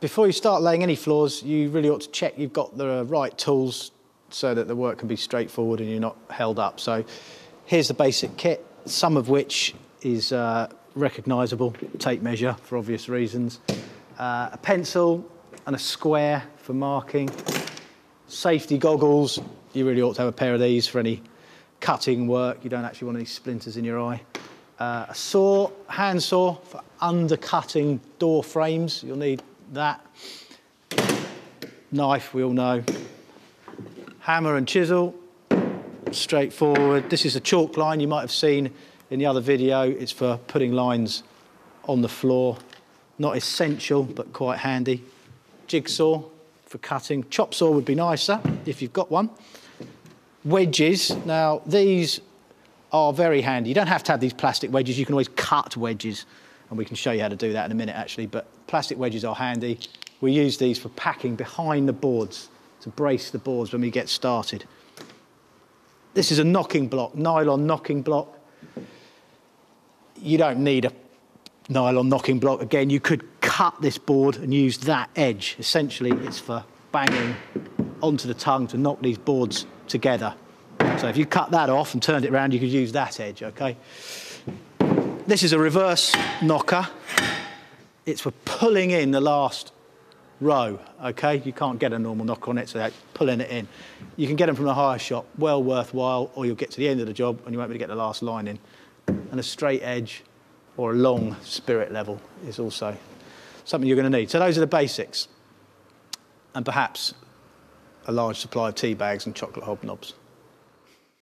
Before you start laying any floors, you really ought to check you've got the right tools so that the work can be straightforward and you're not held up. So here's the basic kit, some of which is recognisable, tape measure for obvious reasons, a pencil and a square for marking, safety goggles, you really ought to have a pair of these for any cutting work, you don't actually want any splinters in your eye, a saw, hand saw for undercutting door frames, you'll need that, knife we all know, hammer and chisel, straightforward. This is a chalk line you might have seen in the other video. It's for putting lines on the floor. Not essential, but quite handy. Jigsaw for cutting. Chop saw would be nicer if you've got one. Wedges. Now, these are very handy. You don't have to have these plastic wedges. You can always cut wedges, and we can show you how to do that in a minute, actually. But plastic wedges are handy. We use these for packing behind the boards to brace the boards when we get started. This is a knocking block, nylon knocking block. You don't need a nylon knocking block. Again, you could cut this board and use that edge. Essentially, it's for banging onto the tongue to knock these boards together. So if you cut that off and turned it around, you could use that edge, okay? This is a reverse knocker. It's for pulling in the last row, okay? You can't get a normal knocker on it, so that's pulling it in. You can get them from the hire shop, well worthwhile, or you'll get to the end of the job and you won't be able to get the last line in. And a straight edge or a long spirit level is also something you're going to need. So those are the basics. And perhaps a large supply of tea bags and chocolate hobnobs.